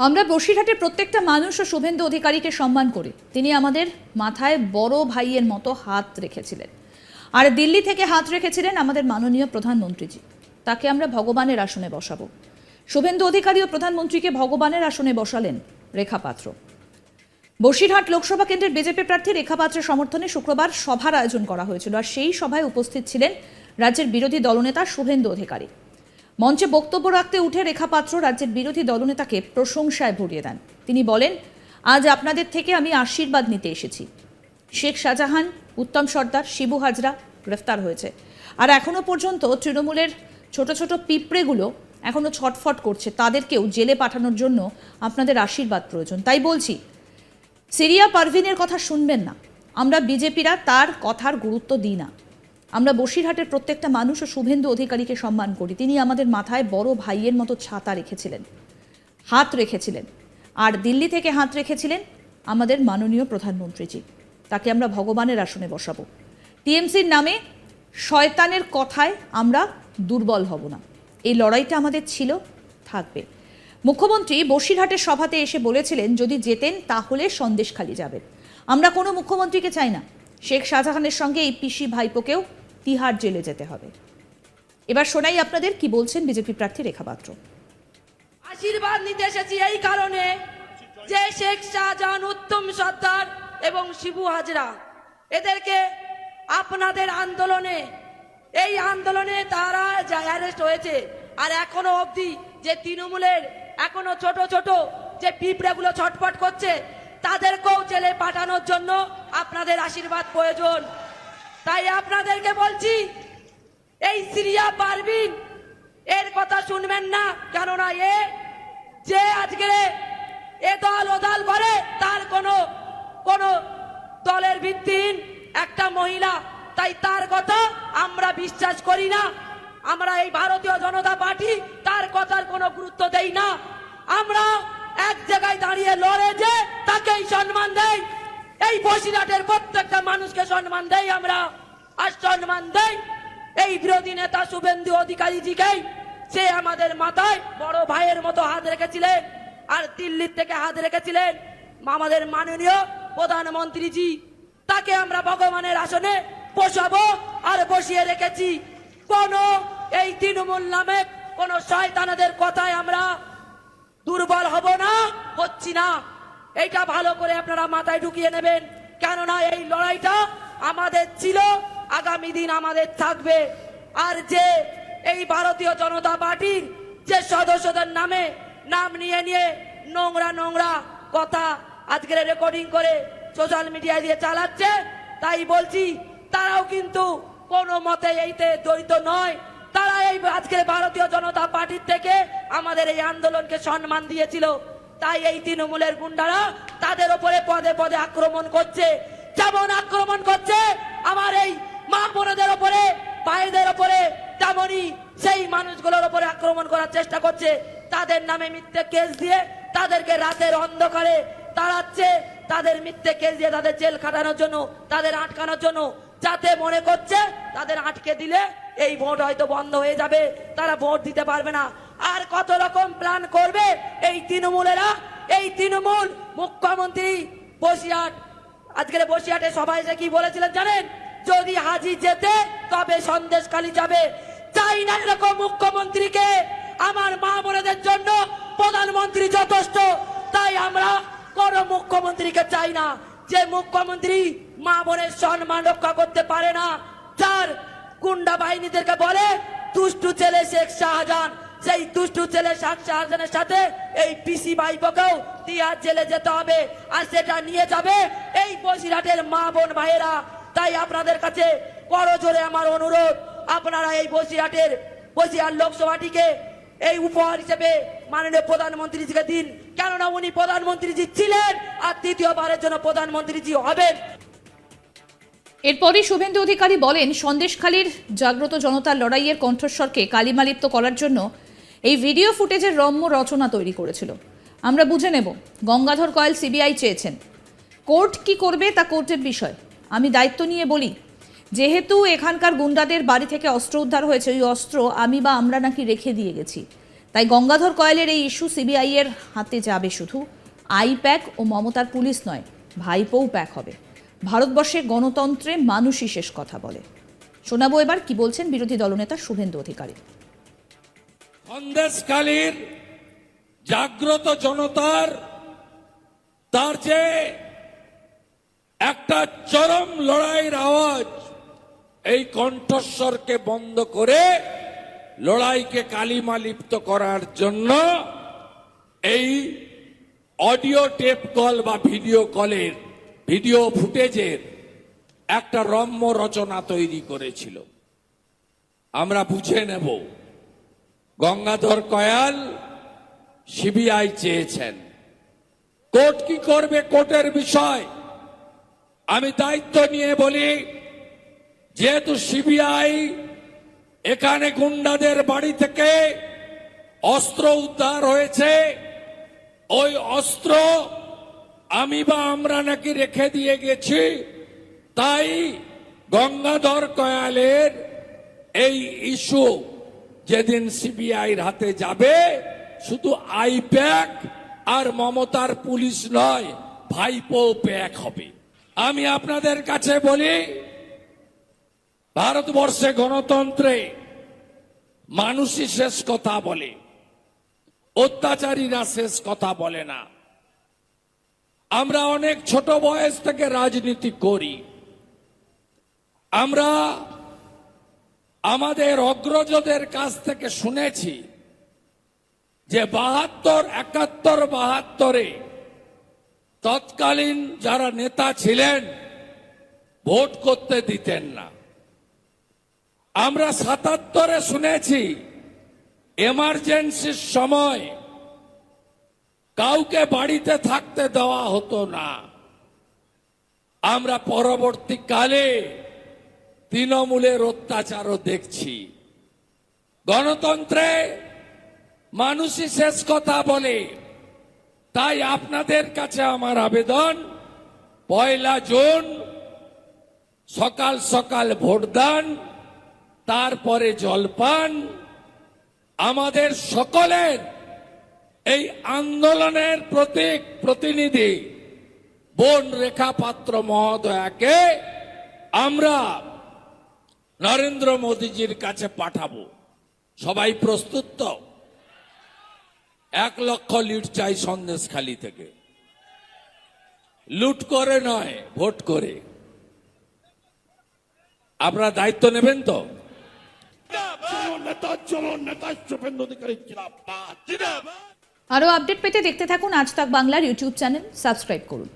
আমরা বসিরহাটের প্রত্যেকটা মানুষ ও শুভেন্দু অধিকারীকে সম্মান করি। তিনি আমাদের মাথায় বড় ভাইয়ের মতো হাত রেখেছিলেন। আর দিল্লি থেকে হাত রেখেছিলেন আমাদের মাননীয় প্রধানমন্ত্রীজি। তাকে আমরা ভগবানের আসনে বসাবো। শুভেন্দু অধিকারী ও প্রধানমন্ত্রীকে ভগবানের আসনে বসালেন রেখা পাত্র। বসিরহাট লোকসভা কেন্দ্রের বিজেপি প্রার্থী রেখা পাত্রের সমর্থনে শুক্রবার সভার আয়োজন করা হয়েছিল। আর সেই সভায় উপস্থিত ছিলেন রাজ্যের বিরোধী দলনেতা শুভেন্দু অধিকারী। মঞ্চে বক্তব্য রাখতে উঠে রেখা পাত্র রাজ্যের বিরোধী দলনেতাকে প্রশংসায় ভরিয়ে দেন। তিনি বলেন, আজ আপনাদের থেকে আমি আশীর্বাদ নিতে এসেছি। শেখ শাহজাহান, উত্তম সর্দার, শিবু হাজরা গ্রেফতার হয়েছে। আর এখনো পর্যন্ত তৃণমূলের ছোট ছোট পিঁপড়েগুলো এখনো ছটফট করছে। তাদেরকেও জেলে পাঠানোর জন্য আপনাদের আশীর্বাদ প্রয়োজন। তাই বলছি, সিরিয়া পারভিনের কথা শুনবেন না। আমরা বিজেপিরা তার কথার গুরুত্ব দিই না। আমরা বসিরহাটের প্রত্যেকটা মানুষ ও শুভেন্দু অধিকারীকে সম্মান করি। তিনি আমাদের মাথায় বড় ভাইয়ের মতো ছাতা রেখেছিলেন, হাত রেখেছিলেন। আর দিল্লি থেকে হাত রেখেছিলেন আমাদের মাননীয় প্রধানমন্ত্রীজি। তাকে আমরা ভগবানের আসনে বসাবো। টিএমসির নামে শয়তানের কথায় আমরা দুর্বল হব না। এই লড়াইটা আমাদের ছিল, থাকবে। মুখ্যমন্ত্রী বসিরহাটের সভাতে এসে বলেছিলেন, যদি জেতেন তাহলে সন্দেশখালি যাবেন। আমরা কোনো মুখ্যমন্ত্রীকে চাই না। শেখ শাহজাহানের সঙ্গে এই পিসি ভাইপোকেও তিহার জেলে যেতে হবে। এবার শোনাই আপনাদের কি বলছেন বিজেপি প্রার্থী রেখা পাত্র। আশীর্বাদ নিতে এসেছি এই কারণে যে শেখ শাহজাহান, উত্তম সর্দার এবং শিবু হাজরা, এদেরকে আপনাদের আন্দোলনে, এই আন্দোলনে তারা যা অ্যারেস্ট হয়েছে, আর এখনো অবধি যে তৃণমূলের এখনো ছোট ছোট যে পিঁপড়েগুলো ছটফট করছে, তাদেরকেও জেলে পাঠানোর জন্য আপনাদের আশীর্বাদ প্রয়োজন। তাই আপনাদেরকে বলছি, এই সিরিয়া পারভিন এর কথা শুনবেন না। কেননা যে আজকে এ দল ও দল করে, তার কোনো দলের ভিত্তিহীন একটা মহিলা। তাই তার কথা আমরা বিশ্বাস করি না। আমরা এই ভারতীয় জনতা পার্টি তার কথার কোনো গুরুত্ব দেই না। আমরা এক জায়গায় দাঁড়িয়ে লড়ে যে তাকেই সম্মান দেই। এই বসিরহাটের প্রত্যেকটা মানুষকে সম্মান দেই আমরা। আর সম্মান দেই এই বিরোধী নেতা শুভেন্দু অধিকারীজিকেই। সে আমাদের মাথায় বড় ভাইয়ের মতো হাত রেখেছিলেন। আর দিল্লির থেকে হাত রেখেছিলেন আমাদের মাননীয় প্রধানমন্ত্রীজি। তাকে আমরা ভগবানের আসনে বসাবো আর বসিয়ে রেখেছি। কোন এই তৃণমূল নামে কোন শয়তানদের কথায় আমরা দুর্বল হব না, হচ্ছি না। এইটা ভালো করে আপনারা মাথায় ঢুকিয়ে নেবেন। কেননা এই লড়াইটা আমাদের ছিল, আগামী দিন আমাদের থাকবে। আর যে এই ভারতীয় জনতা পার্টির যে সদস্যদের নাম নিয়ে নোংরা নোংরা কথা আজকের রেকর্ডিং করে সোশ্যাল মিডিয়ায় দিয়ে চালাচ্ছে, তাই বলছি তারাও কিন্তু কোনো মতে এইতে জড়িত নয়। তারা এই আজকের ভারতীয় জনতা পার্টির থেকে আমাদের এই আন্দোলনকে সম্মান দিয়েছিল। তাই এই তৃণমূলের গুন্ডারা তাদের উপরে পদে পদে আক্রমণ করছে। যেমন আক্রমণ করছে আমার এই মা বোনদের উপরে, ভাইদের উপরে, তেমনই সেই মানুষগুলোর উপরে আক্রমণ করার চেষ্টা করছে। তাদের নামে মিথ্যে কেস দিয়ে তাদেরকে রাতের অন্ধকারে তাড়াচ্ছে। তাদের মিথ্যে কেস দিয়ে তাদের জেল খাটানোর জন্য, তাদের আটকানোর জন্য, যাতে মনে করছে তাদের আটকে দিলে এই ভোট হয়তো বন্ধ হয়ে যাবে, তারা ভোট দিতে পারবে না। আর কত রকম প্ল্যান করবে এই তৃণমূলেরা। এই তৃণমূল মুখ্যমন্ত্রী আজকের বসিরহাটে সবাই এসে কি বলেছিলেন জানেন? যদি হাজি যেতে তবে সন্দেশখালি যাবে। চাই না এরকম মুখ্যমন্ত্রীকে। আমার মা বোনেদের জন্য প্রধানমন্ত্রী যথেষ্ট। তাই আমরা কোন মুখ্যমন্ত্রীকে চাই না যে মুখ্যমন্ত্রী মা বোনের সম্মান রক্ষা করতে পারে না, যার গুন্ডা বাহিনীদেরকে বলে দুষ্টু ছেলে শেখ শাহজাহান। সেই দুষ্টু ছেলে শেখ শাহজাহানের সাথে এই পিসি ভাইপোকেও তিহার জেলে যেতে হবে। আর সেটা নিয়ে যাবে এই বসিরহাটের মা বোন ভাইয়েরা। তাই আপনাদের কাছে করজোরে আমার অনুরোধ, আপনারা এই বসিরহাট লোকসভাটিকে এই উপহার হিসেবে মাননীয় প্রধানমন্ত্রীজিকে দিন। কেননা উনি প্রধানমন্ত্রীজি ছিলেন আর তৃতীয়বারের জন্য প্রধানমন্ত্রীজি হবেন। এরপরই শুভেন্দু অধিকারী বলেন, সন্দেশখালীর জাগ্রত জনতার লড়াইয়ের কণ্ঠস্বরকে কালিমালিপ্ত করার জন্য এই ভিডিও ফুটেজের রম্য রচনা তৈরি করেছিল। আমরা বুঝে নেব। গঙ্গাধর কয়েল সিবিআই চেয়েছেন। কোর্ট কি করবে তা কোর্টের বিষয়। আমি দায়িত্ব নিয়ে বলি, যেহেতু এখানকার গুন্ডাদের বাড়ি থেকে অস্ত্র উদ্ধার হয়েছে, ওই অস্ত্র আমি বা আমরা নাকি রেখে দিয়ে গেছি। তাই গঙ্গাধর কয়ালের এই ইস্যু সিবিআই এর হাতে যাবে শুধু আইপ্যাক ও মমতার পুলিশ নয়, ভাইপোও প্যাক হবে। ভারতবর্ষে গণতন্ত্রে মানুষই শেষ কথা বলে। শোনাবো এবার কি বলছেন বিরোধী দলনেতা শুভেন্দু অধিকারী। সন্দেশখালীর জাগ্রত জনতার তার যে একটা চরম লড়াইয়ের আওয়াজ, এই কণ্ঠস্বরকে বন্ধ করে লড়াইকে কালিমা লিপ্ত করার জন্য এই অডিও টেপ কল বা ভিডিও কলের ভিডিও ফুটেজের একটা রম্য রচনা তৈরি করেছিল। আমরা বুঝে নেব গঙ্গাধর কয়াল সিবিআই চেয়েছেন, কোর্ট কি করবে কোর্টের বিষয়। আমি দায়িত্ব নিয়ে বলি, যেহেতু সিবিআই এখানে গুন্ডাদের বাড়ি থেকে অস্ত্র উদ্ধার হয়েছে, ওই অস্ত্র আমি বা আমরা নাকি রেখে দিয়ে গেছি, তাই গঙ্গাধর কয়ালের এই ইস্যু যেদিন সিবিআইর হাতে যাবে, শুধু আইপ্যাক আর মমতার পুলিশ নয়, ভাইপো প্যাক হবে। আমি আপনাদের কাছে বলি, ভারতবর্ষে গণতন্ত্রে মানুষই শেষ কথা বলে, অত্যাচারীরা শেষ কথা বলে না। আমরা অনেক ছোট বয়স থেকে রাজনীতি করি। আমরা আমাদের অগ্রজদের কাছ থেকে শুনেছি যে 72, 71, 72-এ তৎকালীন যারা নেতা ছিলেন ভোট করতে দিতেন না। আমরা 77-এ শুনেছি এমার্জেন্সির সময় কাউকে বাড়িতে থাকতে দেওয়া হতো না। আমরা পরবর্তীকালে তৃণমূলের অত্যাচারও দেখছি। গণতন্ত্রে মানুষই শেষ কথা বলে। তাই আপনাদের কাছে আমার আবেদন, 1 জুন সকাল সকাল ভোটদান, তারপরে জলপান। আমাদের সকলের এই আন্দোলনের প্রতিনিধি বোন রেখা পাত্র মহোদয়াকে আমরা নরেন্দ্র মোদীজির কাছে পাঠাবো। সবাই প্রস্তুত তো? 1 লক্ষ লিড চাই সন্দেশখালী থেকে, লুট করে নয়, ভোট করে। আপনারা দায়িত্ব নেবেন তো? আরও আপডেট পেতে দেখতে থাকুন আজ তাক বাংলার ইউটিউব চ্যানেল, সাবস্ক্রাইব করুন।